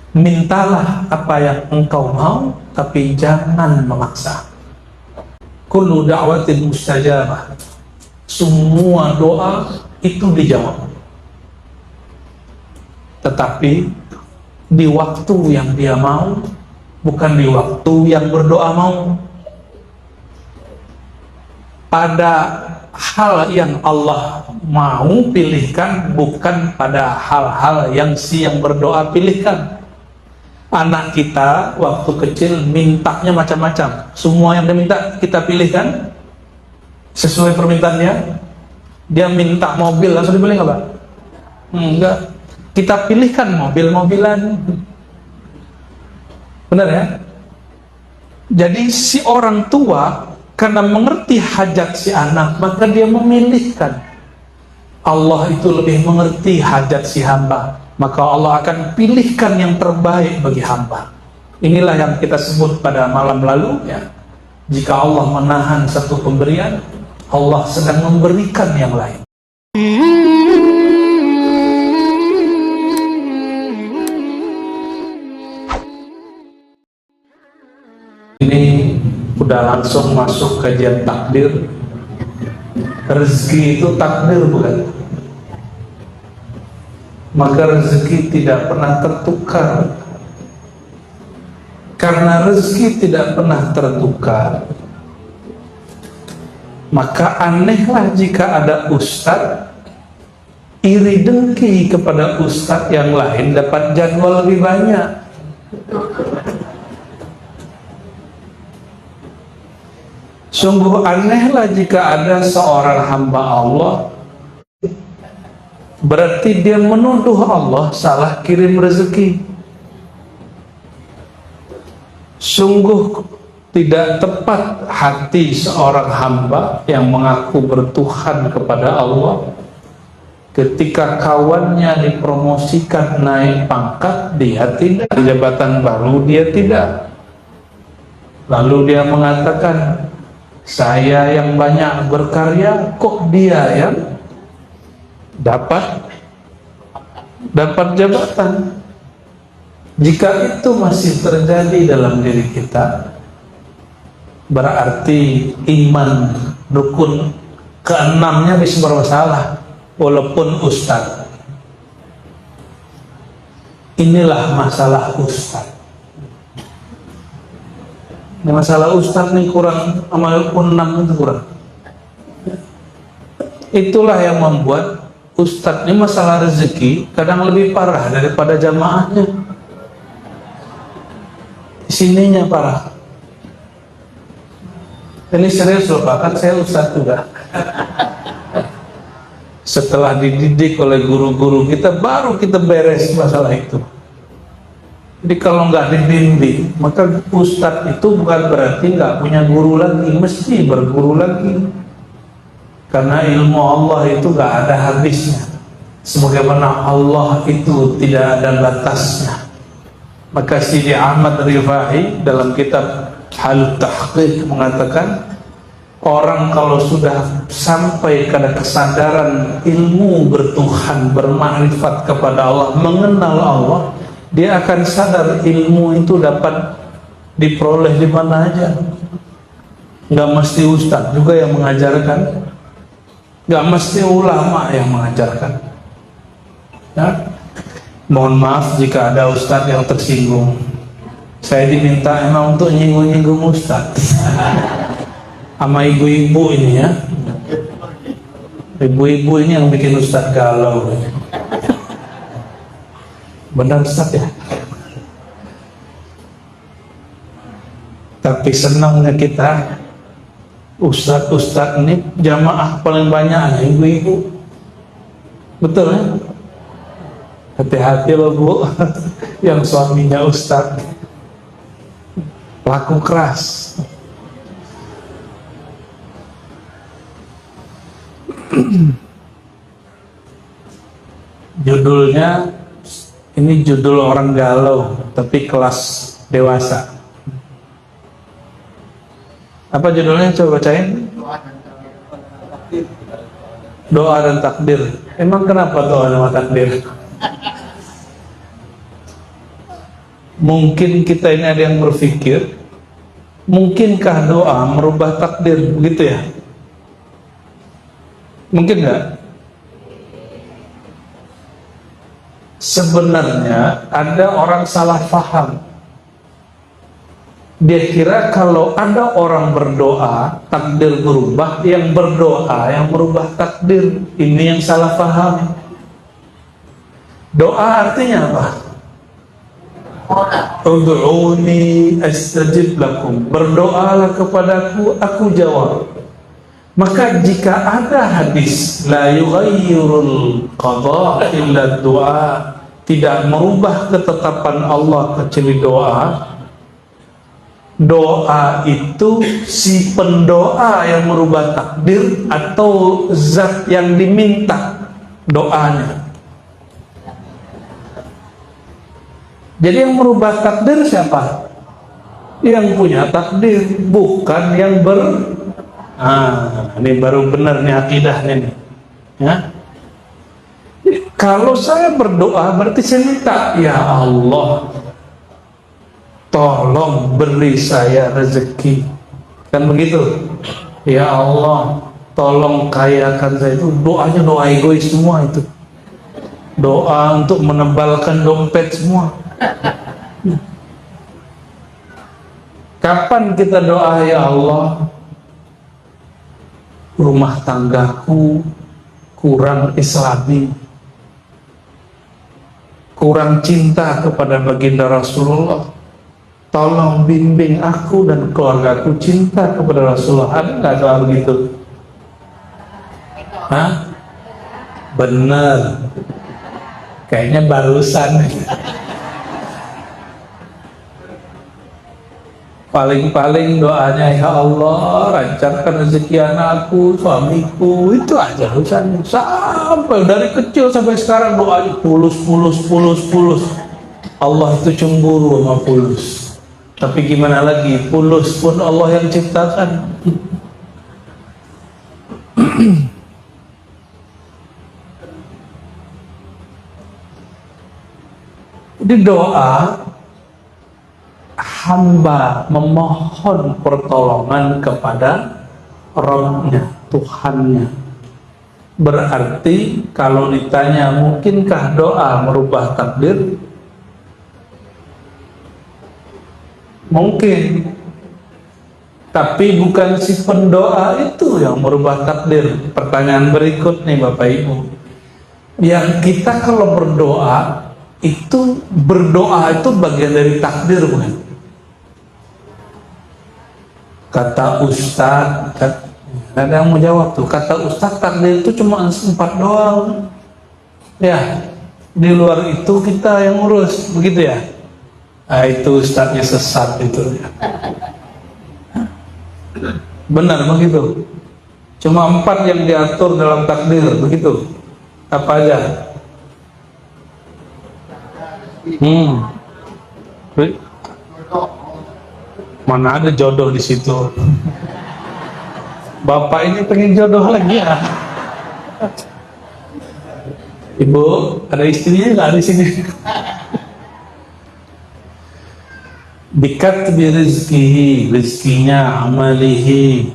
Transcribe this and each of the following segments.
Mintalah apa yang engkau mau, tapi jangan memaksa. Kullu da'watin mustajabah. Semua doa itu dijawab. Tetapi di waktu yang dia mau, bukan di waktu yang berdoa mau. Pada hal yang Allah mau pilihkan, bukan pada hal-hal yang si yang berdoa pilihkan. Anak kita waktu kecil mintanya macam-macam. Semua yang dia minta kita pilihkan sesuai permintaannya. Dia minta mobil, langsung dibeli nggak Pak? Enggak. Kita pilihkan mobil-mobilan. Benar ya? Jadi si orang tua karena mengerti hajat si anak, maka dia memilihkan. Allah itu lebih mengerti hajat si hamba, maka Allah akan pilihkan yang terbaik bagi hamba. Inilah yang kita sebut pada malam lalu ya. Jika Allah menahan satu pemberian, Allah sedang memberikan yang lain. Ini udah langsung masuk kajian takdir. Rezeki itu takdir bukan? Maka rezeki tidak pernah tertukar. Karena rezeki tidak pernah tertukar, maka anehlah jika ada ustadz iri dengki kepada ustadz yang lain dapat jadwal lebih banyak. Sungguh anehlah jika ada seorang hamba Allah, berarti dia menuduh Allah salah kirim rezeki. Sungguh tidak tepat hati seorang hamba yang mengaku bertuhan kepada Allah ketika kawannya dipromosikan naik pangkat, dia tidak, jabatan baru dia tidak. Lalu dia mengatakan, saya yang banyak berkarya, kok dia yang dapat jabatan. Jika itu masih terjadi dalam diri kita, berarti iman rukun keenamnya bisa bermasalah, walaupun ustadz. Inilah masalah ustadz. Ini masalah ustadz nih kurang, amal enam itu kurang. Itulah yang membuat ustadz ini masalah rezeki kadang lebih parah daripada jamaahnya. Sininya parah. Ini serius loh Pak, kan saya ustadz juga. Setelah dididik oleh guru-guru kita, baru kita beres masalah itu. Jadi kalau nggak dibimbing, maka ustadz itu bukan berarti nggak punya guru lagi, mesti berguru lagi. Karena ilmu Allah itu nggak ada habisnya. Sebagaimana Allah itu tidak ada batasnya. Maka Sidi Ahmad Rifai dalam kitab Hal Tahqiq mengatakan, orang kalau sudah sampai pada kesadaran ilmu bertuhan, bermakrifat kepada Allah, mengenal Allah, dia akan sadar ilmu itu dapat diperoleh di mana aja. Nggak mesti ustadz juga yang mengajarkan, nggak mesti ulama yang mengajarkan ya? Mohon maaf jika ada ustadz yang tersinggung. Saya diminta emang untuk nyinggung-nyinggung ustadz sama ibu-ibu ini ya. Ibu-ibu ini yang bikin ustadz galau. Benar ustadz ya? Tapi senangnya kita, ustadz-ustadz ini jamaah paling banyak ibu-ibu. Betul ya? Hati-hati loh Bu yang suaminya ustadz, laku keras. Judulnya ini judul orang galau tapi kelas dewasa. Apa judulnya, coba bacain. Doa dan takdir. Emang kenapa doa dan takdir? Mungkin kita ini ada yang berpikir, mungkinkah doa merubah takdir, begitu ya? Mungkin nggak? Sebenarnya ada orang salah paham. Dia kira kalau ada orang berdoa, takdir berubah, yang berdoa yang merubah takdir. Ini yang salah paham. Doa artinya apa? Ud'uni astajib lakum. Berdoalah kepadaku, aku jawab. Maka jika ada hadis la yughayyirul qada illa du'a, tidak merubah ketetapan Allah kecuali doa, doa itu si pendoa yang merubah takdir atau zat yang diminta doanya. Jadi yang merubah takdir siapa? Yang punya takdir, bukan yang ini baru benar nih akidahnya nih. Ya. Kalau saya berdoa berarti saya minta, ya Allah, tolong beri saya rezeki. Kan begitu? Ya Allah, tolong kayakan saya. Itu doanya doa egois semua itu. Doa untuk menebalkan dompet semua. Kapan kita doa, ya Allah, rumah tanggaku kurang islami, kurang cinta kepada baginda Rasulullah, tolong bimbing aku dan keluargaku cinta kepada Rasulullah. Ada nggak doa begitu? Hah? Bener. Kayaknya barusan. Paling-paling doanya, ya Allah, lancarkan rezeki anakku, suamiku, itu aja urusannya. Sampai dari kecil sampai sekarang doanya pulus. Allah itu cemburu sama pulus. Tapi gimana lagi, pulus pun Allah yang ciptakan. Di doa, hamba memohon pertolongan kepada Rabbnya, Tuhannya. Berarti kalau ditanya mungkinkah doa merubah takdir? Mungkin. Tapi bukan si pendoa itu yang merubah takdir. Pertanyaan berikut nih Bapak Ibu. Yang kita kalau berdoa itu bagian dari takdir, bukan? Kata Ustaz, ada yang mau jawab tuh, kata Ustaz takdir itu cuma 4 doang. Ya, di luar itu kita yang urus, begitu ya? Nah, itu Ustaznya sesat itu. Benar begitu? Cuma 4 yang diatur dalam takdir, begitu? Apa aja? Mana ada jodoh di situ? Bapak ini pengen jodoh lagi ya? Ibu, ada istrinya nggak di sini? Bikatbi rizkihi, rizkinya, amalihi,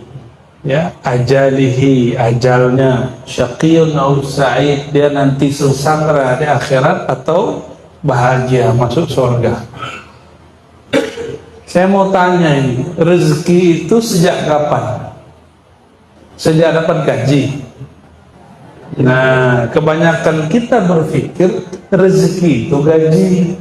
ya, ajalihi, ajalnya, syaqiyun au sa'id, dia nanti sengsara di akhirat atau bahagia masuk surga. Saya mau tanya ini, rezeki itu sejak kapan? Sejak dapat gaji? Nah, kebanyakan kita berpikir rezeki itu gaji.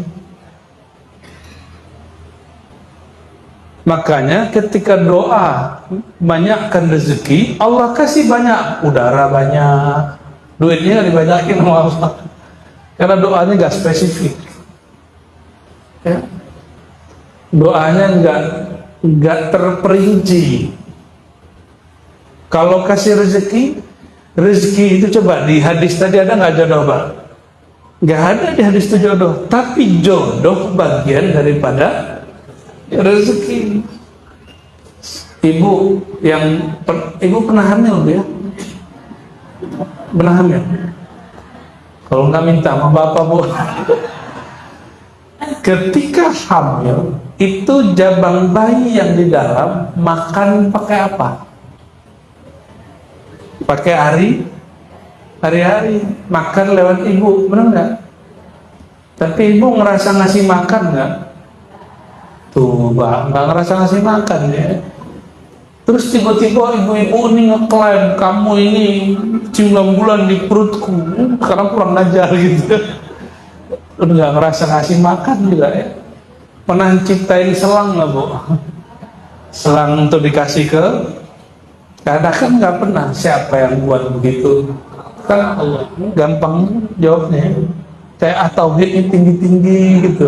Makanya ketika doa banyakkan rezeki, Allah kasih banyak, udara banyak, duitnya nggak dibanyakin sama Allah. Karena doanya nggak spesifik. Ya. Doanya nggak terperinci. Kalau kasih rezeki itu coba di hadis tadi ada nggak jodoh, Pak? Nggak ada di hadis itu jodoh. Tapi jodoh bagian daripada rezeki. Ibu pernah hamil, Bu, ya? Pernah hamil? Kalau nggak minta sama bapak, Bu. Ketika hamil, itu jabang bayi yang di dalam makan pakai apa? Pakai hari-hari makan lewat ibu, benar nggak? Tapi ibu ngerasa ngasih makan nggak? Tuh, Mbak, nggak ngerasa ngasih makan ya. Terus tiba-tiba ibu-ibu ini ngeklaim kamu ini 9 bulan di perutku, sekarang kurang ajar gitu. Udah nggak ngerasa ngasih makan juga ya. Pernah ciptain selang nggak, Bu? Selang untuk dikasih ke? Kadang kan nggak pernah. Siapa yang buat begitu? Kan Allah. Gampang jawabnya. Kayak tauhidnya tinggi-tinggi gitu.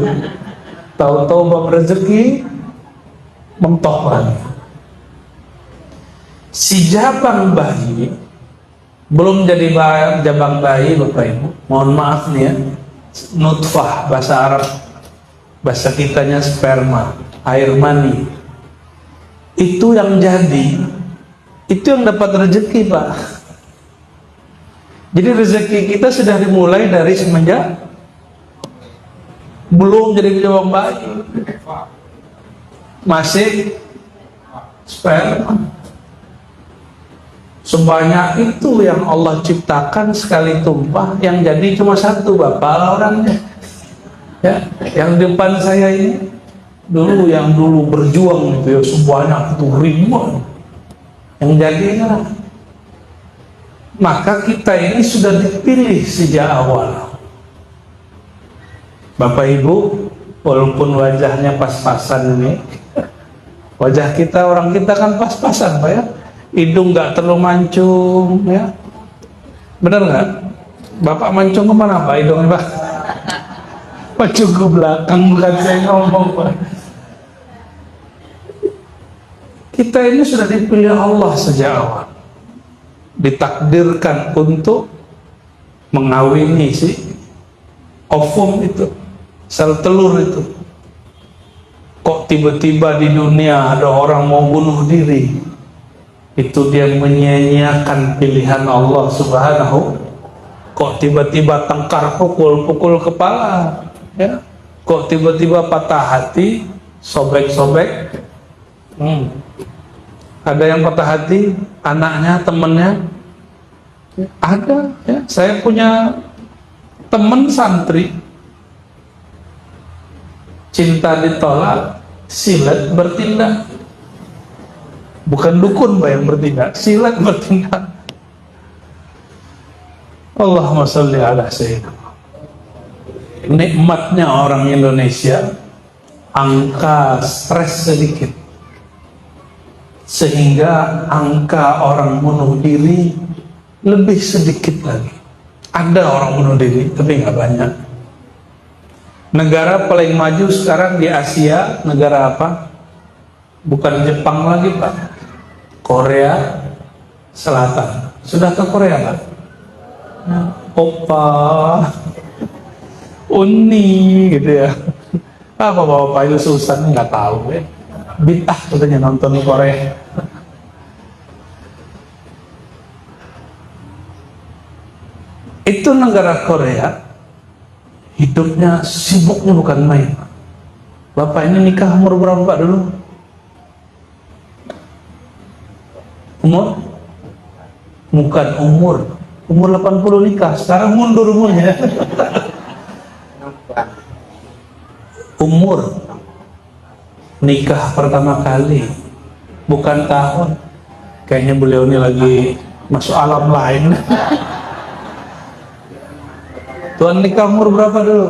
Tahu-tahu bab rezeki mentok lagi. Si jabang bayi belum jadi jabang bayi, Bapak Ibu. Mohon maaf nih ya. Nutfah bahasa Arab, bahasa kitanya sperma, air mani. Itu yang jadi, itu yang dapat rezeki, Pak. Jadi rezeki kita sudah dimulai dari semenjak belum jadi jabang bayi, masih sperma. Sebanyak itu yang Allah ciptakan sekali tumpah, yang jadi cuma satu, Bapak orangnya. Ya, yang depan saya ini yang dulu berjuang itu ya sebanyak itu ribuan. Yang jadi inilah. Maka kita ini sudah dipilih sejak awal. Bapak Ibu, walaupun wajahnya pas-pasan ini, wajah kita, orang kita kan pas-pasan, Pak ya. Hidung nggak terlalu mancung, ya, benar nggak? Bapak mancung kemana, Pak? Hidungnya, Pak? Mancung ke belakang, bukan saya ngomong, Pak. Kita ini sudah dipilih Allah sejak awal, ditakdirkan untuk mengawini si ovum itu, sel telur itu. Kok tiba-tiba di dunia ada orang mau bunuh diri? Itu dia menyia-nyiakan pilihan Allah Subhanahu. Kok tiba-tiba tengkar pukul kepala, ya? Kok tiba-tiba patah hati, sobek-sobek? Ada yang patah hati, anaknya, temennya? Ada, ya. Saya punya teman santri, cinta ditolak, silat bertindak. Bukan dukun, Pak, yang bertindak, silat bertindak. Allahumma sholli ala sayyidina. Nikmatnya orang Indonesia, angka stres sedikit, sehingga angka orang bunuh diri lebih sedikit lagi. Ada orang bunuh diri, tapi nggak banyak. Negara paling maju sekarang di Asia, negara apa? Bukan Jepang lagi, Pak. Korea Selatan. Sudah ke Korea, Pak? Opa, Uni, gitu ya. Apa bapak itu susah, nggak tahu ya. Bid'ah katanya nonton Korea. Itu negara Korea, hidupnya sibuknya bukan main. Bapak ini nikah umur berapa, Pak, dulu? Umur? Bukan umur 80 nikah, sekarang mundur umurnya. Umur nikah pertama kali, bukan tahun. Kayaknya beliau ini lagi masuk alam lain. Tuan nikah umur berapa dulu?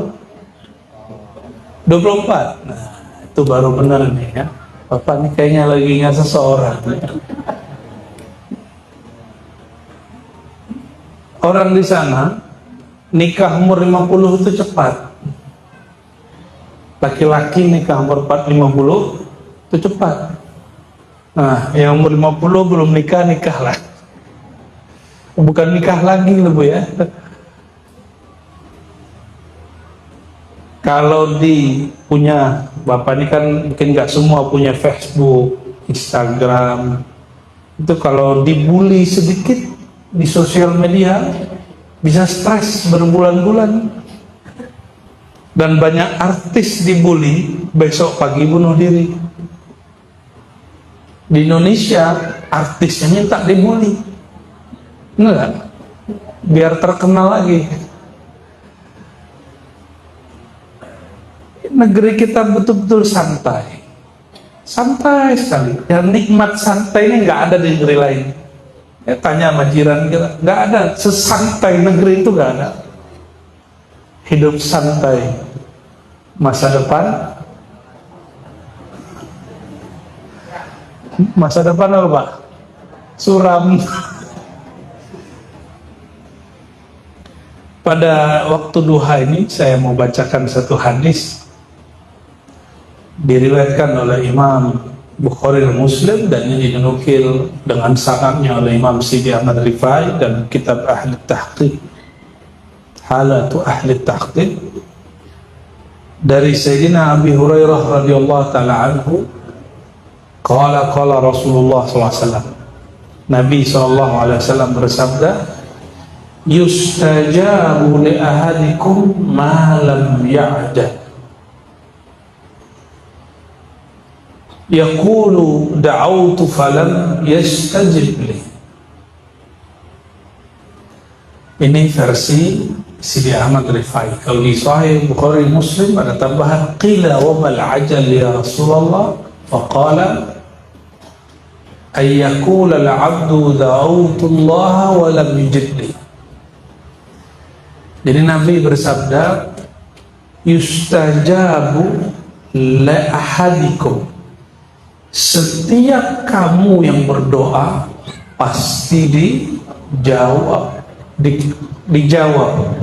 24. Nah, itu baru benar nih ya. Bapak ini kayaknya lagi ingat seseorang. Orang di sana nikah umur 50 itu cepat. Laki-laki nikah umur 50 itu cepat. Nah, yang umur 50 belum nikah, nikah lah. Bukan nikah lagi loh, Bu ya. Kalau di punya Bapak ini kan mungkin nggak semua punya Facebook, Instagram. Itu kalau dibully sedikit di sosial media bisa stres berbulan-bulan. Dan banyak artis dibully, besok pagi bunuh diri. Di Indonesia artisnya minta dibully, enggak, biar terkenal lagi. Negeri kita betul-betul santai, santai sekali. Yang nikmat santai ini nggak ada di negeri lain. Ya, tanya sama jiran kita, nggak ada sesantai negeri itu, nggak ada. Hidup santai. Masa depan apa Pak? Suram. Pada waktu duha ini saya mau bacakan satu hadis diriwayatkan oleh Imam Bukhari dan Muslim, dan ini dinukil dengan sanadnya oleh Imam Sidi Ahmad Rifai dan kitab Ahli Tahqiq, Halatu Ahli Tahqiq, dari Sayyidina Abi Hurairah radhiyallahu ta'ala anhu. Qala Rasulullah SAW, Nabi SAW bersabda, yustajabu li ahadikum ma lam ya'jal, yaqulu da'autu falam yastajib li. Ini versi Sidi Ahmad Rifai. Kalau di Sahih Bukhari Muslim ada tambahan, qila wa mal ajal ya Rasulullah, faqala ayyakul al-abdu da'autu Allah wa lam yujidli. Jadi Nabi bersabda, yustajabu li ahadikum, setiap kamu yang berdoa pasti dijawab. Dijawab.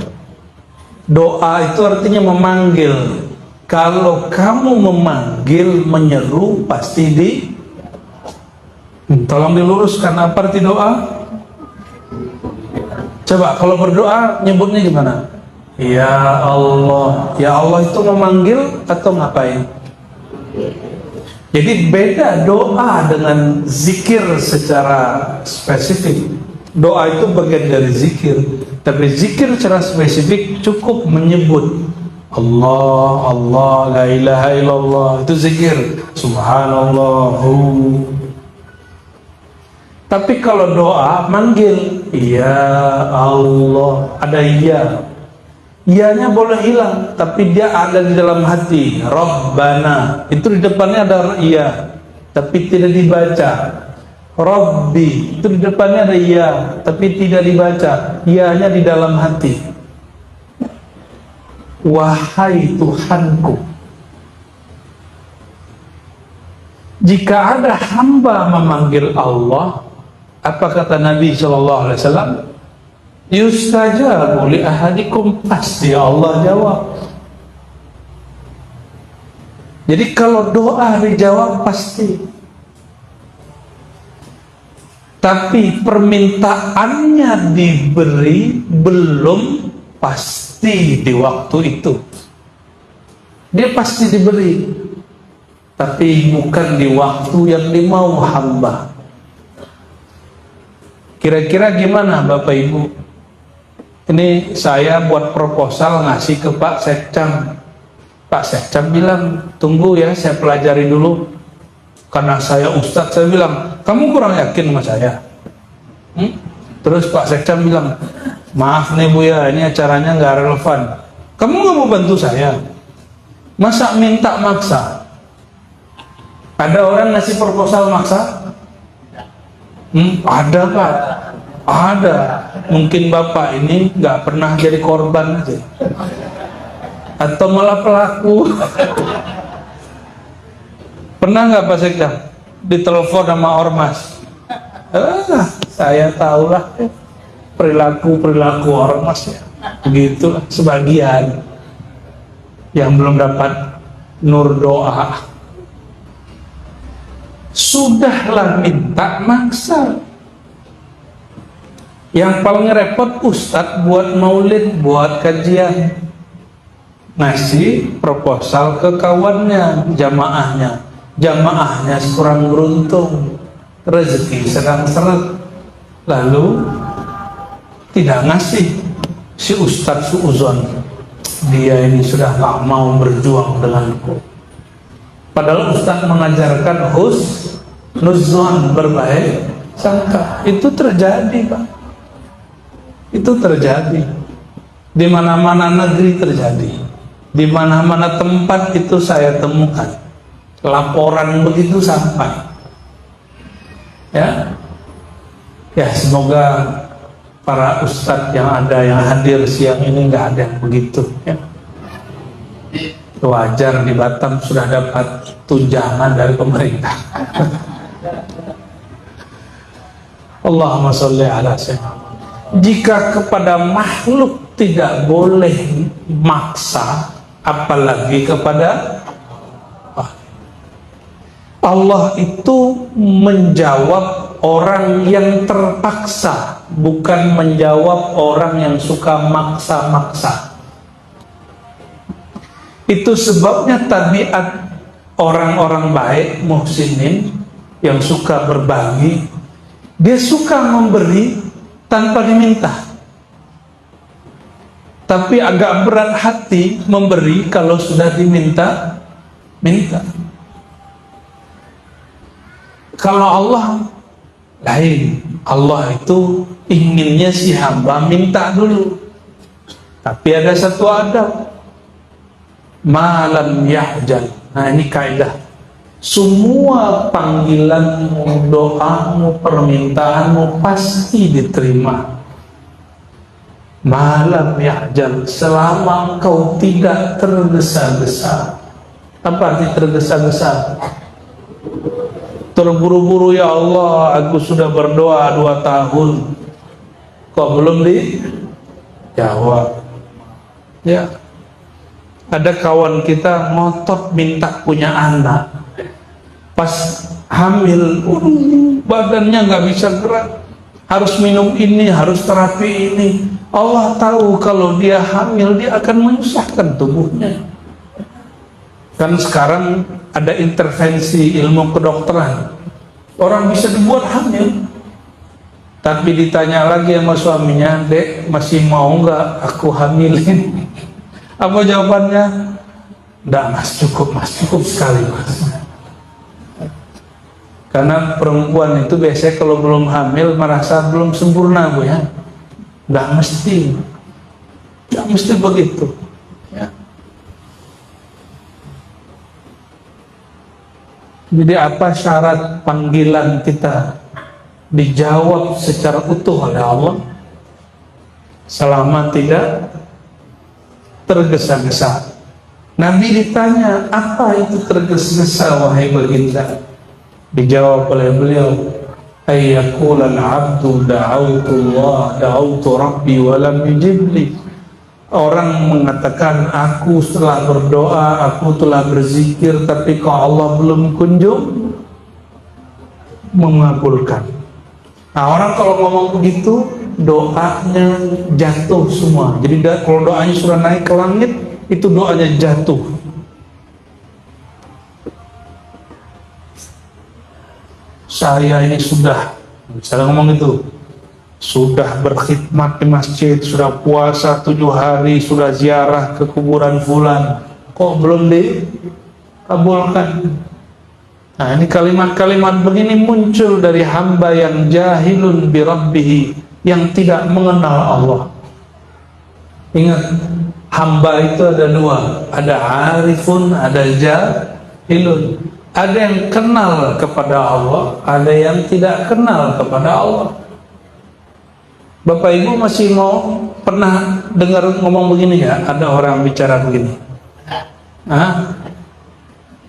Doa itu artinya memanggil. Kalau kamu memanggil, menyeru, pasti tolong diluruskan apa arti doa? Coba kalau berdoa nyebutnya gimana? Ya Allah. Ya Allah itu memanggil atau ngapain? Jadi beda doa dengan zikir secara spesifik. Doa itu bagian dari zikir, tapi zikir secara spesifik cukup menyebut Allah, Allah, la ilaha illallah, itu zikir. Subhanallahu. Tapi kalau doa manggil, ya Allah, ada iya. Iyanya boleh hilang, tapi dia ada di dalam hati. Rabbana, itu di depannya ada iya, tapi tidak dibaca. Rabbi, itu di depannya ada iya, tapi tidak dibaca. Iyanya di dalam hati. Wahai Tuhanku, jika ada hamba memanggil Allah, apa kata Nabi SAW? Yustajabu li ahadikum, pasti Allah jawab. Jadi kalau doa dijawab pasti. Tapi permintaannya diberi belum pasti di waktu itu. Dia pasti diberi, tapi bukan di waktu yang dimau hamba. Kira-kira gimana Bapak Ibu? Ini saya buat proposal ngasih ke Pak Sekcam. Pak Sekcam bilang, tunggu ya, saya pelajari dulu. Karena saya Ustadz, saya bilang, kamu kurang yakin sama saya? Terus Pak Sekcam bilang, maaf nih Bu ya, ini acaranya nggak relevan. Kamu nggak mau bantu saya? Masa minta maksa? Ada orang ngasih proposal maksa? Ada Pak, ada. Mungkin Bapak ini nggak pernah jadi korban aja, atau malah pelaku. Pernah nggak Pak Sekda ditelepon sama ormas? Saya tahulah perilaku ormas ya, begitulah sebagian yang belum dapat nur doa. Sudahlah minta maksa. Yang paling repot Ustadz buat maulid, buat kajian, ngasih proposal ke kawannya, jamaahnya kurang beruntung, rezeki sedang seret, lalu tidak ngasih. Si Ustadz suuzon, dia ini sudah gak mau berjuang denganku. Padahal Ustaz mengajarkan husnuzon, berbaik sangka. Itu terjadi, Pak. Itu terjadi. Di mana-mana negeri terjadi. Di mana-mana tempat itu saya temukan. Laporan begitu sampai. Ya. Ya, semoga para ustadz yang ada yang hadir siang ini nggak ada yang begitu. Ya. Wajar di Batam sudah dapat tunjangan dari pemerintah. Allahumma sholli ala sayyidina. Jika kepada makhluk tidak boleh maksa, apalagi kepada Allah itu menjawab orang yang terpaksa, bukan menjawab orang yang suka maksa-maksa. Itu sebabnya tabiat orang-orang baik, muhsinin, yang suka berbagi, dia suka memberi tanpa diminta. Tapi agak berat hati memberi kalau sudah diminta. Kalau Allah lain, Allah itu inginnya si hamba minta dulu. Tapi ada satu adab, malam yahjal. Nah, ini kaidah. Semua panggilanmu, doamu, permintaanmu pasti diterima. Malam yahjal, selama engkau tidak tergesa-gesa. Apa arti tergesa-gesa? Terburu-buru, ya Allah, aku sudah berdoa 2 tahun kok belum dijawab. Ya, ada kawan kita ngotot minta punya anak, pas hamil badannya nggak bisa gerak, harus minum ini, harus terapi ini. Allah tahu kalau dia hamil dia akan menyusahkan tubuhnya. Kan sekarang ada intervensi ilmu kedokteran, orang bisa dibuat hamil. Tapi ditanya lagi sama suaminya, dek masih mau nggak aku hamilin? Apa jawabannya? Nggak mas, cukup sekali mas. Karena perempuan itu biasanya kalau belum hamil merasa belum sempurna, Bu, ya. Nggak mesti begitu. Ya. Jadi apa syarat panggilan kita dijawab secara utuh oleh Allah selama tidak tergesa-gesa? Nabi ditanya, apa itu tergesa-gesa wahai baginda? Dijawab oleh beliau, ayyaqulal abdu da'autu rabbi wa lam yujibli. Orang mengatakan, aku telah berdoa, aku telah berzikir, tapi kok Allah belum kunjung mengabulkan. Nah, orang kalau ngomong begitu, doanya jatuh semua. Jadi kalau doanya sudah naik ke langit, itu doanya jatuh. Saya ini sudah, misalnya ngomong itu, sudah berkhidmat di masjid, sudah puasa 7 hari, sudah ziarah ke kuburan fulan, kok belum dikabulkan? Nah, ini kalimat-kalimat begini muncul dari hamba yang jahilun bi rabbihi, yang tidak mengenal Allah. Ingat, hamba itu ada 2, ada arifun, ada jahilun. Ada yang kenal kepada Allah, ada yang tidak kenal kepada Allah. Bapak Ibu masih mau pernah dengar ngomong begini ya? Ada orang bicara begini.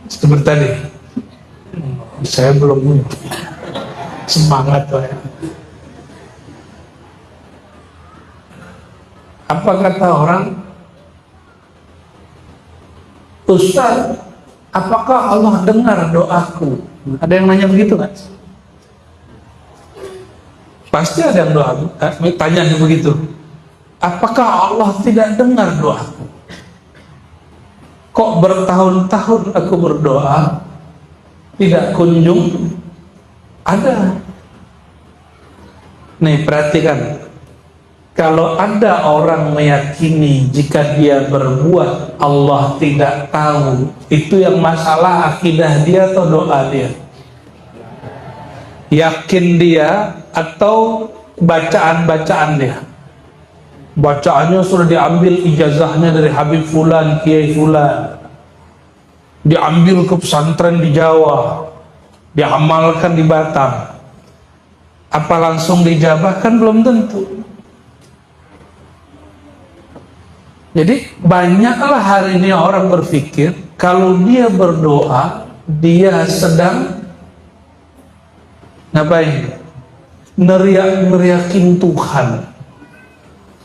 Seperti tadi. Saya belum semangat, Pak. Apa kata orang? Ustaz, apakah Allah dengar doaku? Ada yang nanya begitu kan? Pasti ada yang tanya begitu. Apakah Allah tidak dengar doaku? Kok bertahun-tahun aku berdoa tidak kunjung ada? Nih, perhatikan. Kalau ada orang meyakini jika dia berbuat Allah tidak tahu, itu yang masalah akidah dia atau doa dia? Yakin dia atau bacaan-bacaan dia? Bacaannya sudah diambil ijazahnya dari Habib Fulan, Kiai Fulan, diambil ke pesantren di Jawa, diamalkan di Batam. Apa langsung dijabah? Kan belum tentu. Jadi banyaklah hari ini orang berpikir kalau dia berdoa, dia sedang ngapain? Neriakin Tuhan,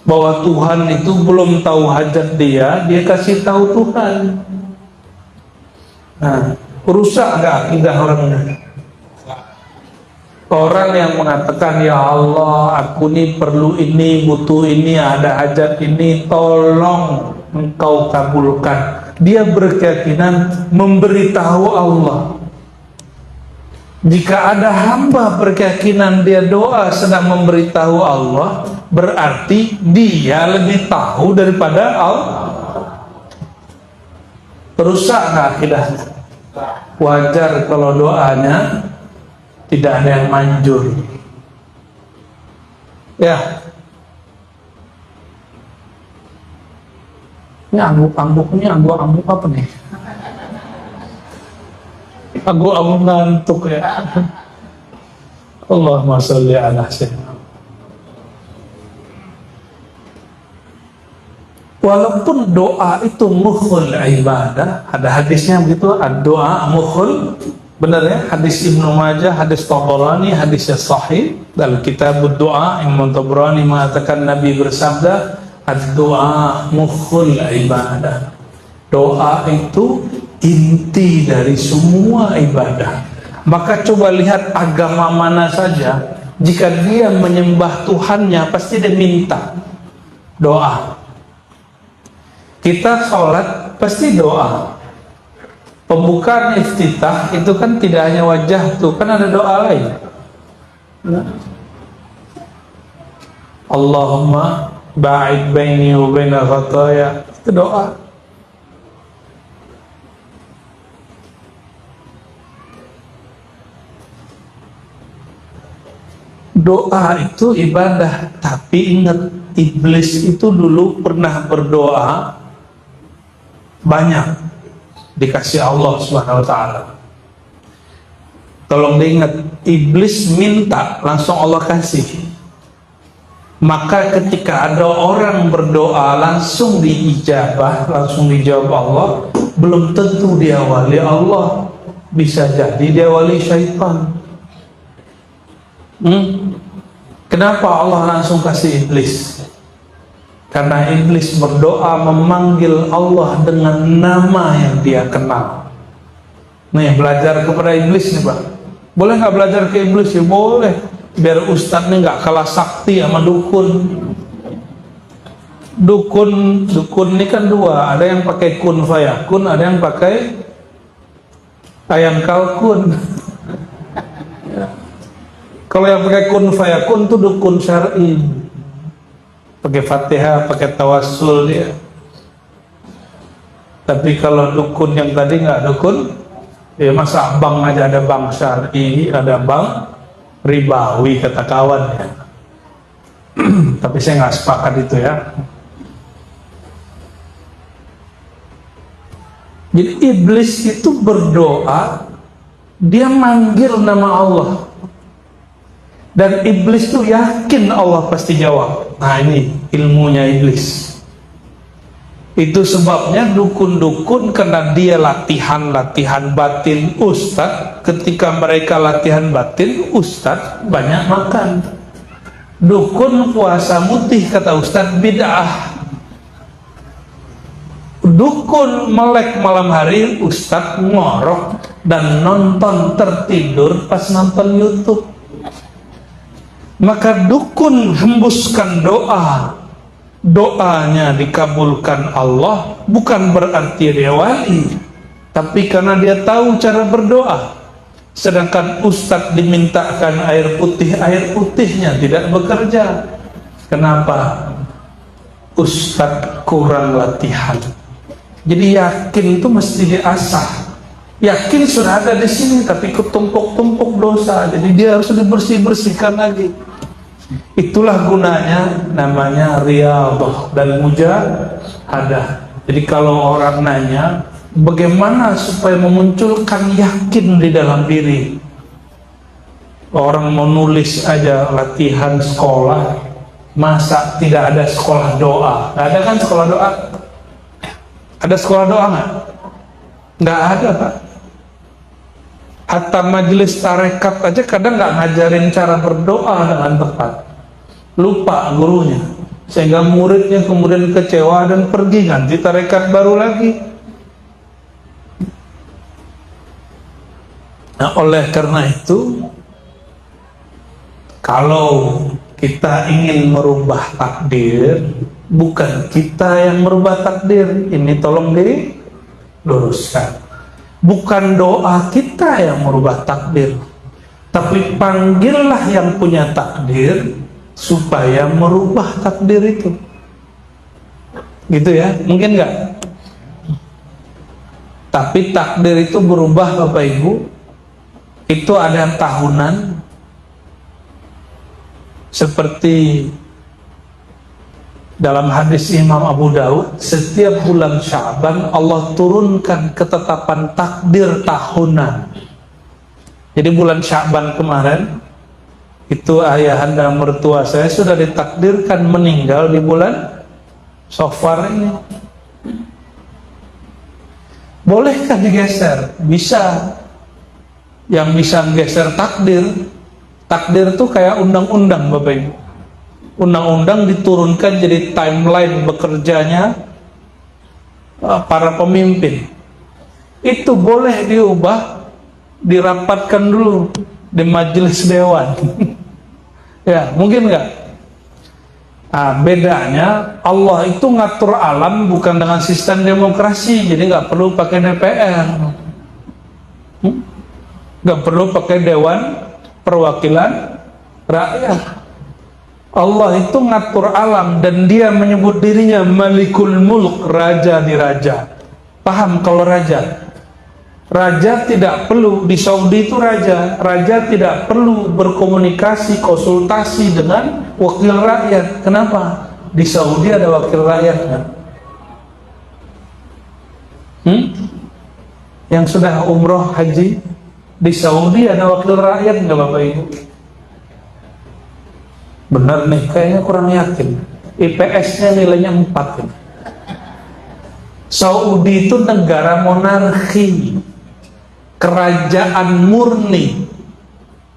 bahwa Tuhan itu belum tahu hajat dia kasih tahu Tuhan. Nah, rusak nggak akidah orang ini? Orang yang mengatakan, ya Allah, aku ini perlu ini, butuh ini, ada hajat ini, tolong engkau kabulkan. Dia berkeyakinan memberitahu Allah. Jika ada hamba berkeyakinan dia doa sedang memberitahu Allah, berarti dia lebih tahu daripada Allah. Rusak nggak akidahnya? Wajar kalau doanya tidak ada yang manjur. Ya, ini angguk-angguknya angguk-angguk apa nih? Angguk-angguk ngantuk ya. Allahumma sholli ala sayyidina. Walaupun doa itu mukhul ibadah, ada hadisnya begitu, doa mukhul. Benar ya, hadis Ibnu Majah, hadis Tabarani, hadisnya sahih dalam kitab doa. Imam Tabarani mengatakan Nabi bersabda, ad-doa mukhul ibadah. Doa itu inti dari semua ibadah. Maka coba lihat agama mana saja, jika dia menyembah Tuhannya pasti dia minta doa. Kita sholat pasti doa. Pembukaan iftitah itu kan tidak hanya wajah tuh, kan ada doa lain. Allahumma ba'id baini wa baina khataya, itu doa. Doa itu ibadah, tapi ingat, iblis itu dulu pernah berdoa banyak, dikasih Allah Subhanahu wa ta'ala. Tolong diingat, iblis minta langsung Allah kasih. Maka ketika ada orang berdoa langsung diijabah, langsung dijawab Allah, belum tentu dia wali Allah, bisa jadi dia wali syaitan. Kenapa Allah langsung kasih iblis? Karena iblis berdoa memanggil Allah dengan nama yang dia kenal. Nih, belajar kepada iblis nih Pak. Boleh nggak belajar ke iblis? Ya boleh. Biar ustadz nih nggak kalah sakti sama dukun. Dukun ini kan dua. Ada yang pakai kun fayakun, ada yang pakai ayam kalkun. Kalau yang pakai kun fayakun tuh dukun syar'i. Pakai Fatihah, pakai tawassul dia. Tapi kalau dukun yang tadi nggak dukun, ya masa bank aja ada bank syar'i, ada bank ribawi kata kawan ya. Tapi saya nggak sepakat itu ya. Jadi iblis itu berdoa, dia manggil nama Allah. Dan iblis tuh yakin Allah pasti jawab. Nah ini ilmunya iblis. Itu sebabnya dukun-dukun, karena dia latihan batin ustadz. Ketika mereka latihan batin, ustadz banyak makan. Dukun puasa mutih kata ustadz bid'ah. Dukun melek malam hari, ustadz ngorok dan nonton tertidur pas nonton YouTube. Maka dukun hembuskan doa, doanya dikabulkan Allah, bukan berarti dia wali, tapi karena dia tahu cara berdoa. Sedangkan ustadz dimintakan air putih, air putihnya tidak bekerja. Kenapa? Ustadz kurang latihan. Jadi yakin itu mesti diasah. Yakin sudah ada di sini, tapi ketumpuk-tumpuk dosa. Jadi dia harus dibersih-bersihkan lagi. Itulah gunanya namanya riyadhah dan mujahadah. Jadi kalau orang nanya bagaimana supaya memunculkan yakin di dalam diri, orang mau nulis aja latihan sekolah, masa tidak ada sekolah doa? Nggak ada kan sekolah doa? Ada sekolah doa nggak? Nggak ada, Pak. Hatta majelis tarekat aja kadang nggak ngajarin cara berdoa dengan tepat, lupa gurunya, sehingga muridnya kemudian kecewa dan pergi ganti tarekat baru lagi. Nah, oleh karena itu, kalau kita ingin merubah takdir, bukan kita yang merubah takdir. Ini tolong diluruskan. Bukan doa kita yang merubah takdir, tapi panggillah yang punya takdir supaya merubah takdir itu. Gitu ya, mungkin nggak? Tapi takdir itu berubah, Bapak Ibu. Itu ada yang tahunan, seperti dalam hadis Imam Abu Daud, setiap bulan Sya'ban Allah turunkan ketetapan takdir tahunan. Jadi bulan Sya'ban kemarin itu ayahanda mertua saya sudah ditakdirkan meninggal di bulan Safar ini. Bolehkah digeser? Bisa. Yang bisa menggeser takdir, takdir itu kayak undang-undang, Bapak Ibu. Undang-undang diturunkan jadi timeline bekerjanya para pemimpin. Itu boleh diubah, dirapatkan dulu di majelis dewan. Ya, mungkin nggak? Nah, bedanya Allah itu ngatur alam bukan dengan sistem demokrasi, jadi nggak perlu pakai DPR, nggak perlu pakai Dewan Perwakilan Rakyat. Allah itu ngatur alam dan dia menyebut dirinya Malikul Mulk, raja di raja. Paham kalau raja? Raja tidak perlu, di Saudi itu raja tidak perlu berkomunikasi, konsultasi dengan wakil rakyat. Kenapa? Di Saudi ada wakil rakyat kan? Yang sudah umroh haji di Saudi ada wakil rakyat nggak, Bapak Ibu? Benar nih, kayaknya kurang yakin. IPS-nya nilainya 4 kan? Saudi itu negara monarki, kerajaan murni.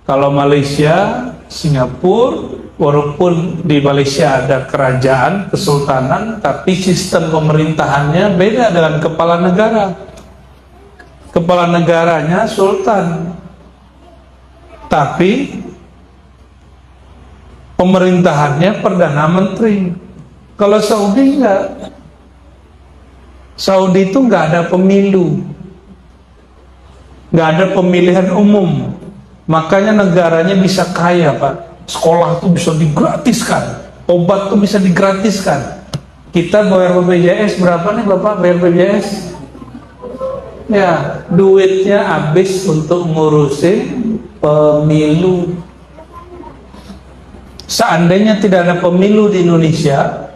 Kalau Malaysia, Singapura, walaupun di Malaysia ada kerajaan, kesultanan, tapi sistem pemerintahannya beda dengan kepala negara. Kepala negaranya sultan, tapi pemerintahannya perdana menteri. Kalau Saudi enggak. Saudi itu enggak ada pemilu, enggak ada pemilihan umum. Makanya negaranya bisa kaya, Pak. Sekolah tuh bisa digratiskan, obat tuh bisa digratiskan. Kita bayar BPJS berapa nih, Bapak? Bayar BPJS? Ya, duitnya habis untuk ngurusin pemilu. Seandainya tidak ada pemilu di Indonesia,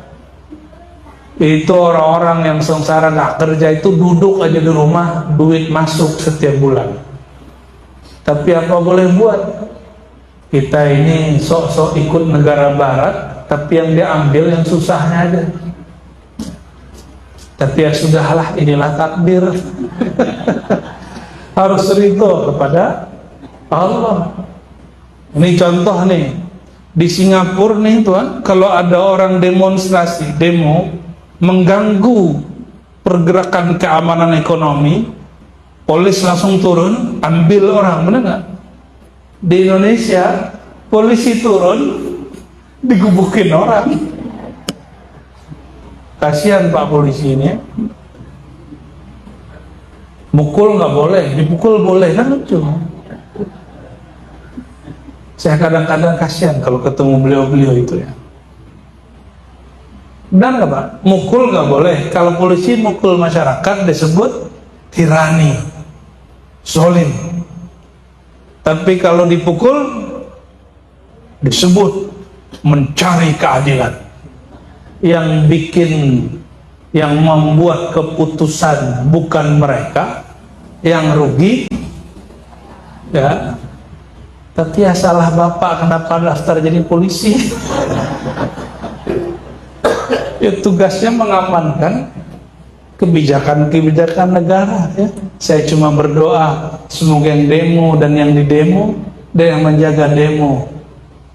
itu orang-orang yang sengsara nggak kerja itu duduk aja di rumah, duit masuk setiap bulan. Tapi apa boleh buat? Kita ini sok-sok ikut negara barat, tapi yang diambil yang susahnya aja. Tapi ya sudahlah, inilah takdir. Harus ridho kepada Allah. Ini contoh nih. Di Singapura nih Tuhan, kalau ada orang demonstrasi, demo, mengganggu pergerakan keamanan ekonomi, polis langsung turun, ambil orang, benar nggak? Di Indonesia, polisi turun, digebukin orang. Kasihan Pak polisi ini. Mukul nggak boleh, dipukul boleh, kan lucu. Saya kadang-kadang kasihan kalau ketemu beliau-beliau itu ya. Benar nggak Pak? Mukul nggak boleh. Kalau polisi mukul masyarakat disebut tirani, zolim. Tapi kalau dipukul disebut mencari keadilan. Yang bikin, yang membuat keputusan bukan mereka, yang rugi ya. Tapi ya salah bapak, kenapa daftar jadi polisi? Ya tugasnya mengamankan kebijakan-kebijakan negara ya. Saya cuma berdoa semoga yang demo dan yang didemo dan yang menjaga demo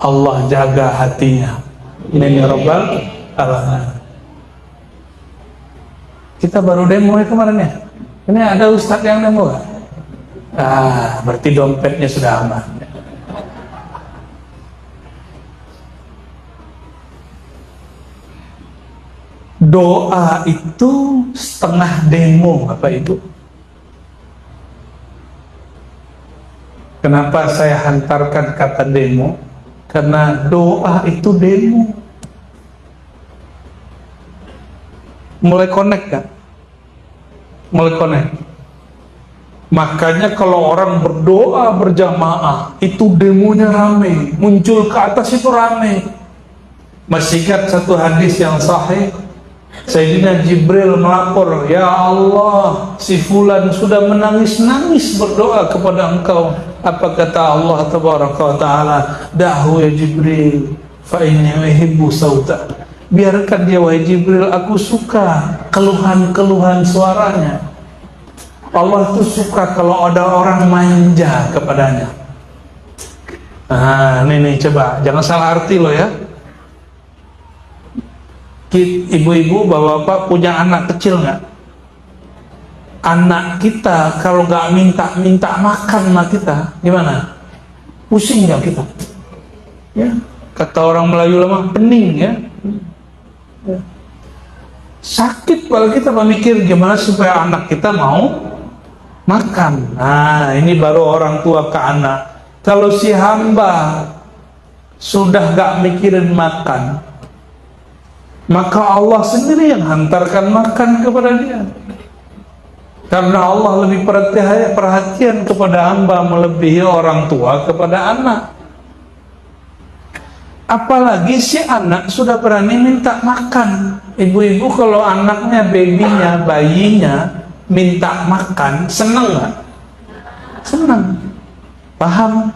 Allah jaga hatinya. Ini Rabbal Alamin. Kita baru demo ya kemarin ya. Ini ada ustadz yang demo gak? Berarti dompetnya sudah aman. Doa itu setengah demo, Bapak Ibu. Kenapa saya hantarkan kata demo? Karena doa itu demo. Mulai connect kan? Mulai connect. Makanya kalau orang berdoa berjamaah, itu demonya rame, muncul ke atas itu rame. Masih ingat satu hadis yang sahih? Sayyidina Jibril melapor, ya Allah, si fulan sudah menangis-nangis berdoa kepada engkau. Apa kata Allah tabaraka wa ta'ala? Da'hu ya Jibril, fa inni uhibbu sauta. Biarkan dia wahai Jibril, aku suka keluhan-keluhan suaranya. Allah tuh suka kalau ada orang manja kepadanya. Ini coba, jangan salah arti loh ya. Ibu-ibu, bapak-bapak punya anak kecil nggak? Anak kita kalau nggak minta makan sama kita, gimana? Pusing nggak kita? Ya, kata orang Melayu lama, pening ya. Sakit kalau kita memikir gimana supaya anak kita mau makan. Nah, ini baru orang tua ke anak. Kalau si hamba sudah nggak mikirin makan, maka Allah sendiri yang hantarkan makan kepada dia. Karena Allah lebih perhatian kepada hamba melebihi orang tua kepada anak. Apalagi si anak sudah berani minta makan. Ibu-ibu kalau anaknya, bayinya minta makan, senang nggak? Senang. Paham?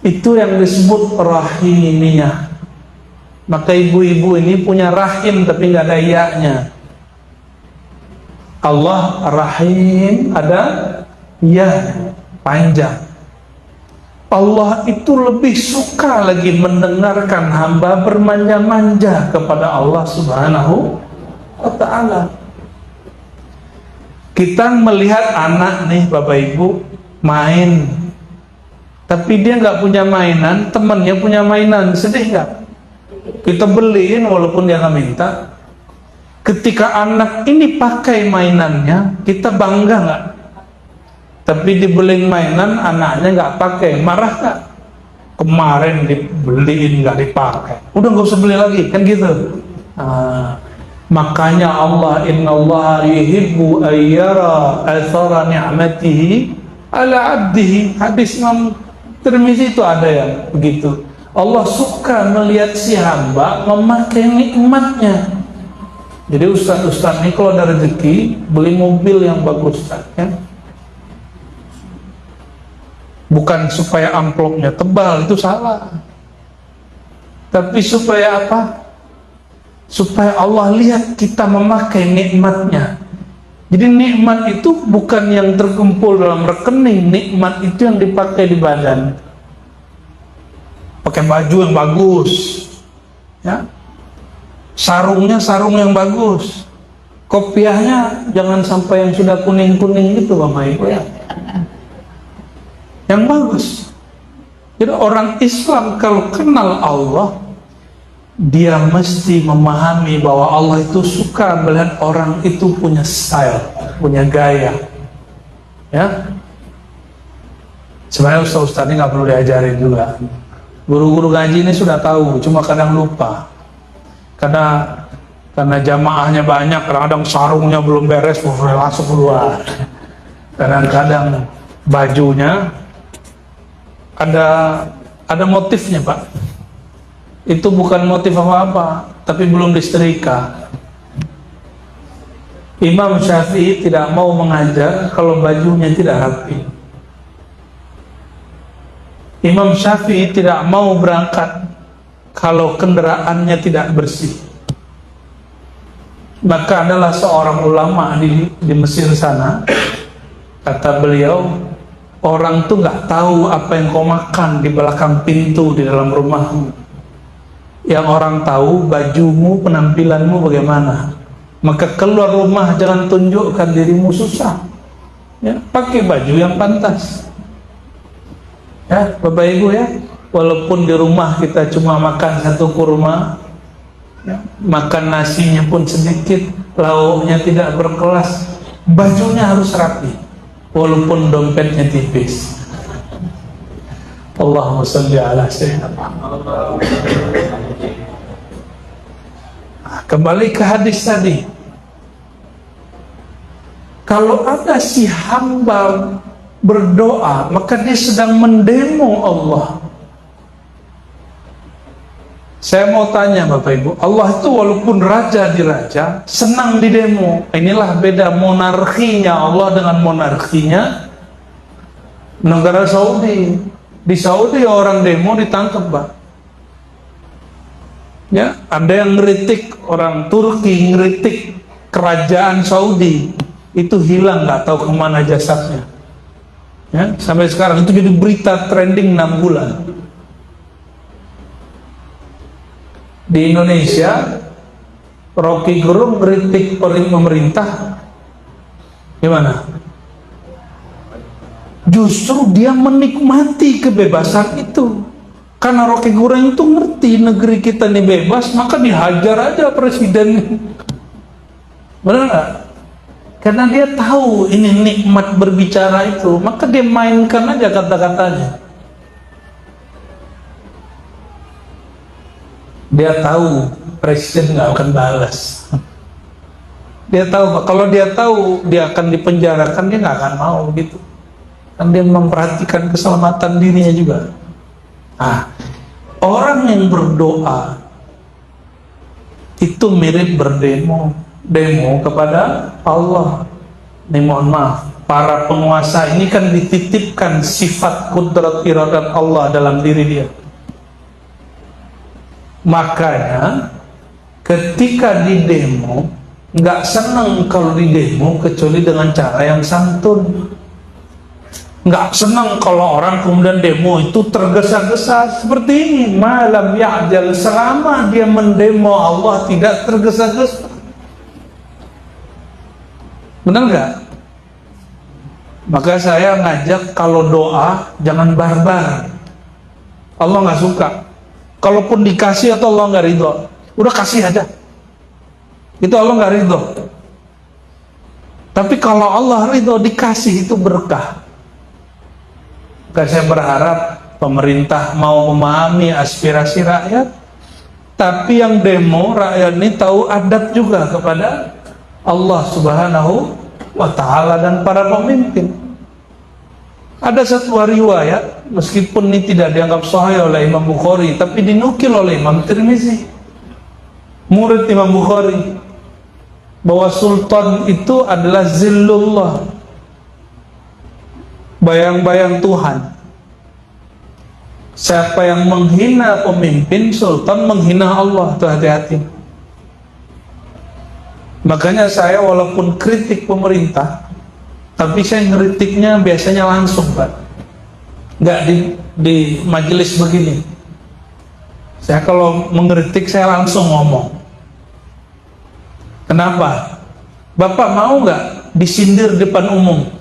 Itu yang disebut rahimiyah. Maka ibu-ibu ini punya rahim tapi nggak ada iya-nya. Allah rahim, ada ya panjang. Allah itu lebih suka lagi mendengarkan hamba bermanja-manja kepada Allah Subhanahu wa ta'ala. Kita melihat anak nih Bapak Ibu main, tapi dia nggak punya mainan, temannya punya mainan, sedih nggak? Kita beliin walaupun dia nggak minta. Ketika anak ini pakai mainannya, kita bangga nggak? Tapi dibeliin mainan, anaknya nggak pakai, marah nggak? Kemarin dibeliin nggak dipakai, udah nggak usah beli lagi, kan gitu. Makanya Allah, innallaha yuhibbu ayyara athara ni'matihi ala abdihi. Hadis Imam Tirmizi itu ada yang begitu. Allah suka melihat si hamba memakai nikmatnya. Jadi ustaz-ustaz ini kalau ada rezeki beli mobil yang bagus, kan? Bukan supaya amplopnya tebal, itu salah. Tapi supaya apa? Supaya Allah lihat kita memakai nikmatnya. Jadi nikmat itu bukan yang terkumpul dalam rekening, nikmat itu yang dipakai di badan. Pakai baju yang bagus, ya. Sarungnya sarung yang bagus. Kopiahnya jangan sampai yang sudah kuning-kuning gitu Bapak Ibu ya. Yang bagus. Jadi orang Islam kalau kenal Allah, dia mesti memahami bahwa Allah itu suka melihat orang itu punya style, punya gaya. Ya. Sebenarnya ustaz-ustaz ini nggak perlu diajarin juga. Guru-guru ngaji ini sudah tahu, cuma kadang lupa. Karena Karena jamaahnya banyak, kadang-kadang sarungnya belum beres, langsung keluar. Kadang-kadang bajunya ada motifnya, Pak. Itu bukan motif apa-apa, tapi belum disetrika. Imam Syafi'i tidak mau mengajar kalau bajunya tidak rapi. Imam Syafi'i tidak mau berangkat kalau kendaraannya tidak bersih. Maka adalah seorang ulama di Mesir sana, kata beliau, orang tuh nggak tahu apa yang kau makan di belakang pintu di dalam rumahmu. Yang orang tahu bajumu, penampilanmu bagaimana. Maka keluar rumah jangan tunjukkan dirimu susah, ya, pakai baju yang pantas, ya Bapak Ibu ya. Walaupun di rumah kita cuma makan satu kurma, ya, makan nasinya pun sedikit, lauknya tidak berkelas, bajunya harus rapi, walaupun dompetnya tipis. Allahumma sholli ala sayyidina Muhammad. Kembali ke hadis tadi, kalau ada si hamba berdoa, maka dia sedang mendemo Allah. Saya mau tanya Bapak Ibu, Allah itu walaupun raja di raja, senang didemo. Inilah beda monarkinya Allah dengan monarkinya negara Saudi. Di Saudi orang demo ditangkap, Pak. Ya, ada yang ngeritik orang Turki, ngeritik kerajaan Saudi, itu hilang, nggak tahu kemana jasadnya. Ya, sampai sekarang itu jadi berita trending 6 bulan. Di Indonesia, Rocky Gerung ngeritik pemerintah, gimana? Justru dia menikmati kebebasan itu. Karena Rocky Gerung itu ngerti negeri kita ini bebas, maka dihajar aja presiden. Benar nggak? Karena dia tahu ini nikmat berbicara itu, maka dia mainkan aja kata-katanya. Dia tahu presiden nggak akan balas. Dia tahu, kalau dia tahu dia akan dipenjarakan, dia nggak akan mau gitu. Kan dia memperhatikan keselamatan dirinya juga. Nah, orang yang berdoa itu mirip berdemo, demo kepada Allah. Ini mohon maaf, para penguasa ini kan dititipkan sifat kudrat iradat Allah dalam diri dia. Makanya ketika di demo, nggak senang kalau di demo kecuali dengan cara yang santun. Nggak senang kalau orang kemudian demo itu tergesa-gesa seperti ini. Malam ya'jal, selama dia mendemo Allah tidak tergesa-gesa. Benar nggak? Maka saya ngajak kalau doa jangan barbar. Allah nggak suka. Kalaupun dikasih atau Allah nggak ridho, udah kasih aja. Itu Allah nggak ridho. Tapi kalau Allah ridho dikasih itu berkah. Maka saya berharap pemerintah mau memahami aspirasi rakyat, tapi yang demo rakyat ini tahu adab juga kepada Allah Subhanahu wa Ta'ala dan para pemimpin. Ada satu riwayat, meskipun ini tidak dianggap sahih oleh Imam Bukhari, tapi dinukil oleh Imam Tirmizi, murid Imam Bukhari, bahwa sultan itu adalah zillullah, bayang-bayang Tuhan. Siapa yang menghina pemimpin, sultan menghina Allah. Itu hati-hati. Makanya saya walaupun kritik pemerintah, tapi saya ngeritiknya biasanya langsung, Pak. Nggak di majelis begini. Saya kalau mengkritik saya langsung ngomong. Kenapa? Bapak mau nggak disindir depan umum?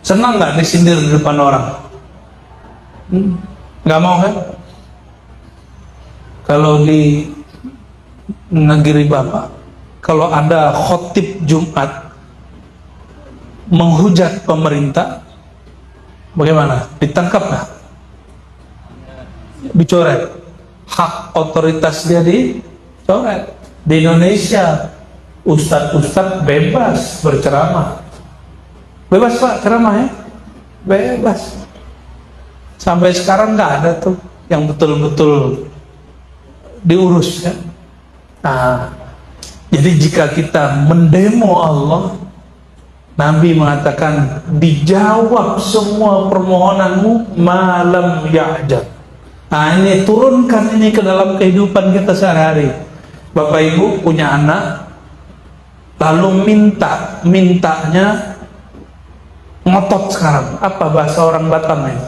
Senang nggak disindir di depan orang? Nggak mau kan? Kalau di negeri Bapak, kalau ada khotib Jumat menghujat pemerintah, bagaimana? Ditangkap nggak? Dicoret. Hak otoritas dia dicoret. Di Indonesia ustadz-ustadz bebas berceramah. Bebas Pak ceramah ya? Bebas. Sampai sekarang nggak ada tuh yang betul-betul diurus ya. Nah, jadi jika kita mendemo Allah, Nabi mengatakan dijawab semua permohonanmu malam ya'jab. Nah ini turunkan ini ke dalam kehidupan kita sehari-hari. Bapak Ibu punya anak, lalu mintanya ngotot sekarang. Apa bahasa orang Batam ini?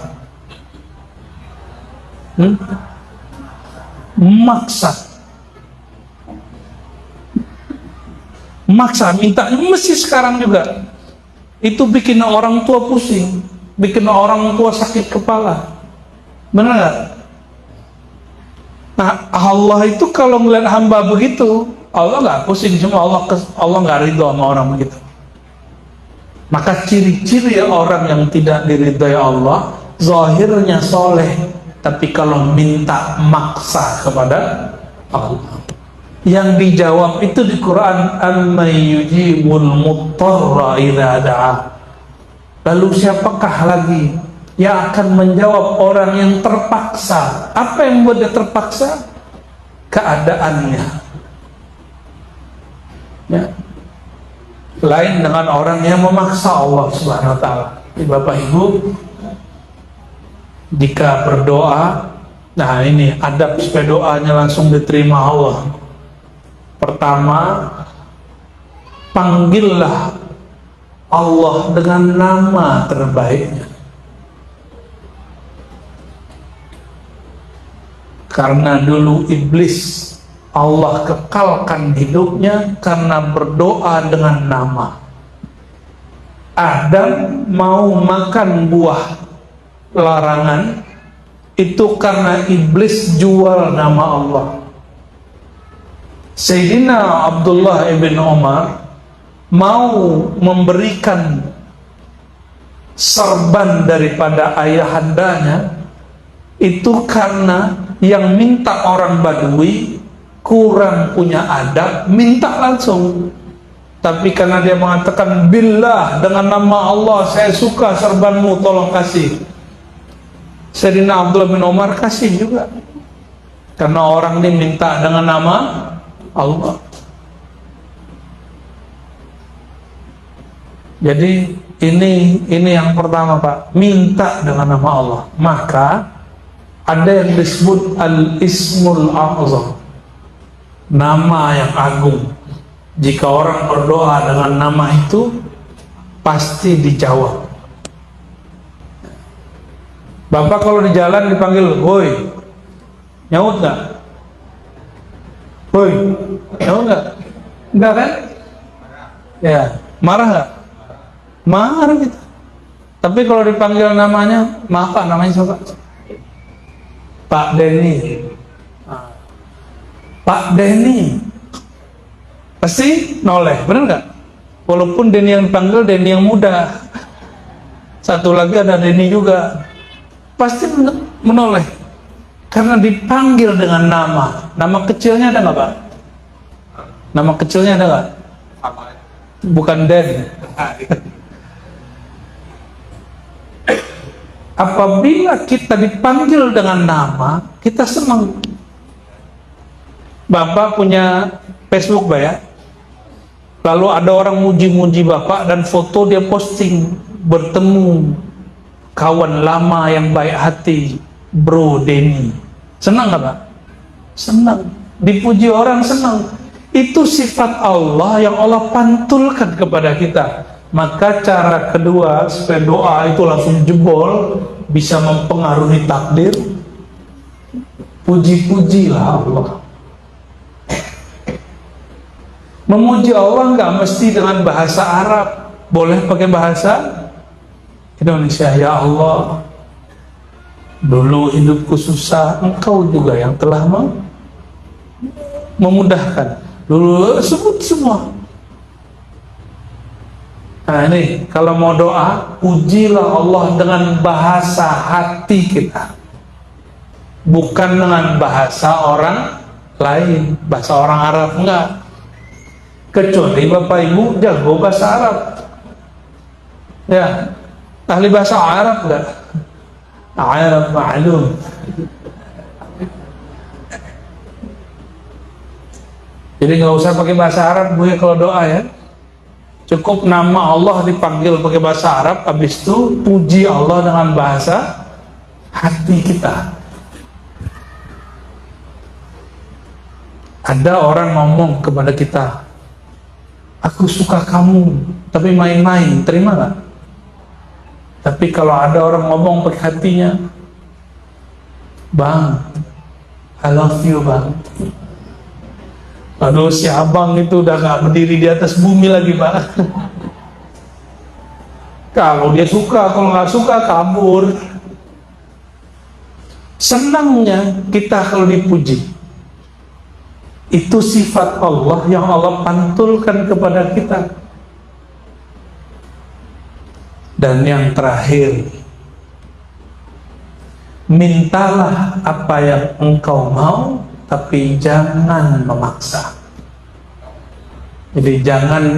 Maksa mintanya mesti sekarang juga. Itu bikin orang tua pusing, bikin orang tua sakit kepala. Benar nggak? Nah Allah itu kalau ngeliat hamba begitu, Allah nggak pusing, cuma Allah nggak ridho sama orang begitu. Maka ciri-ciri orang yang tidak diridhai Allah, zahirnya soleh, tapi kalau minta maksa kepada Allah. Yang dijawab itu di Quran, amman yujibul muttarra idza da'a. Lalu siapakah lagi yang akan menjawab orang yang terpaksa? Apa yang membuat dia terpaksa? Keadaannya ya. Lain dengan orang yang memaksa Allah Subhanahu wa ta'ala. Bapak Ibu, jika berdoa, nah ini adab supaya doanya langsung diterima Allah. Pertama, panggillah Allah dengan nama terbaiknya. Karena dulu iblis Allah kekalkan hidupnya karena berdoa dengan nama. Adam mau makan buah larangan itu karena iblis jual nama Allah. Sayyidina Abdullah ibn Umar mau memberikan serban daripada ayahandanya itu karena yang minta orang Badui kurang punya adab, minta langsung. Tapi karena dia mengatakan billah, dengan nama Allah saya suka serbanmu, tolong kasih. Sayyidina Abdullah bin Umar kasih juga, karena orang ini minta dengan nama Allah. Jadi ini yang pertama Pak, minta dengan nama Allah. Maka ada yang disebut al-ismul a'zam, nama yang agung. Jika orang berdoa dengan nama itu pasti dijawab. Bapak kalau di jalan dipanggil, "Woi," nyaut nggak? "Woi," nyaut nggak? Enggak kan? Ya, marah nggak? Marah gitu. Tapi kalau dipanggil namanya, maaf Pak, namanya siapa? Pak Denny. Pak Denny pasti noleh, benar nggak? Walaupun Denny yang dipanggil Denny yang muda, satu lagi ada Denny juga, pasti menoleh karena dipanggil dengan nama. Nama kecilnya ada nggak Pak? Nama kecilnya ada nggak? Bukan Den. Apabila kita dipanggil dengan nama, kita senang. Bapak punya Facebook Pak ya, lalu ada orang muji-muji Bapak dan foto dia posting bertemu kawan lama yang baik hati, Bro Denny. Senang nggak Pak? Senang. Dipuji orang senang. Itu sifat Allah yang Allah pantulkan kepada kita. Maka cara kedua supaya doa itu langsung jebol, bisa mempengaruhi takdir, puji-pujilah Allah. Memuji Allah nggak mesti dengan bahasa Arab, boleh pakai bahasa Indonesia. Ya Allah, dulu hidupku susah, Engkau juga yang telah memudahkan. Dulu sebut semua. Nah ini kalau mau doa, pujilah Allah dengan bahasa hati kita, bukan dengan bahasa orang lain, bahasa orang Arab enggak. Kecuali Bapak Ibu jago bahasa Arab. Ya, ahli bahasa Arab enggak? Arab ma'lum. Jadi nggak usah pakai bahasa Arab Bu ya kalau doa ya. Cukup nama Allah dipanggil pakai bahasa Arab, habis itu puji Allah dengan bahasa hati kita. Ada orang ngomong kepada kita, aku suka kamu, tapi main-main, terima gak? Tapi kalau ada orang ngomong pakai hatinya, Bang, I love you Bang. Aduh, si abang itu udah gak berdiri di atas bumi lagi Pak. Kalau dia suka, kalau gak suka kabur. Senangnya kita kalau dipuji. Itu sifat Allah yang Allah pantulkan kepada kita. Dan yang terakhir, mintalah apa yang engkau mau, tapi jangan memaksa. Jadi jangan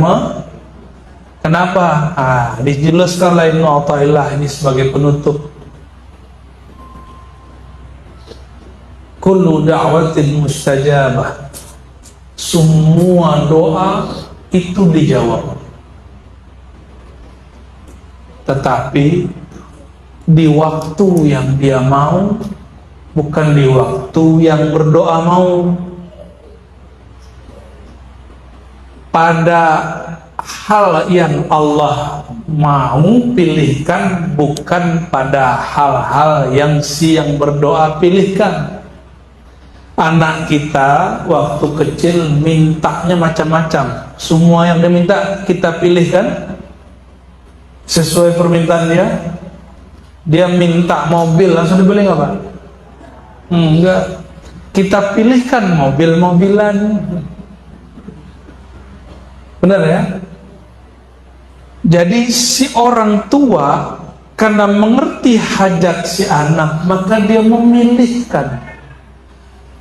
kenapa? Dijelaskan lain Mu'tazilah ini sebagai penutup. Kullu da'watin mustajabah. Semua doa itu dijawab. Tetapi di waktu yang dia mau, bukan di waktu yang berdoa mau. Pada hal yang Allah mau pilihkan, bukan pada hal-hal yang si yang berdoa pilihkan. Anak kita waktu kecil mintanya macam-macam. Semua yang dia minta kita pilihkan sesuai permintaan dia. Dia minta mobil, langsung dibeli nggak Pak? Enggak. Kita pilihkan mobil-mobilan. Benar ya? Jadi si orang tua karena mengerti hajat si anak, maka dia memilihkan.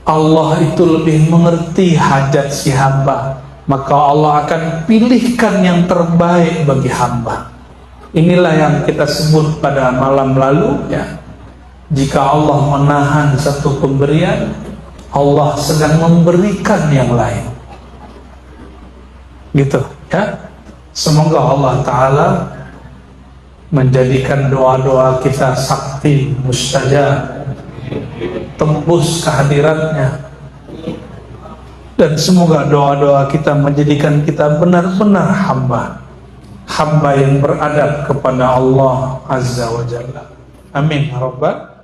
Allah itu lebih mengerti hajat si hamba, maka Allah akan pilihkan yang terbaik bagi hamba. Inilah yang kita sebut pada malam lalu ya. Jika Allah menahan satu pemberian, Allah sedang memberikan yang lain. Gitu ya. Semoga Allah Ta'ala menjadikan doa-doa kita sakti mustajab, tembus kehadiratnya, dan semoga doa-doa kita menjadikan kita benar-benar hamba yang beradab kepada Allah Azza wa Jalla. Amin ya Rabbal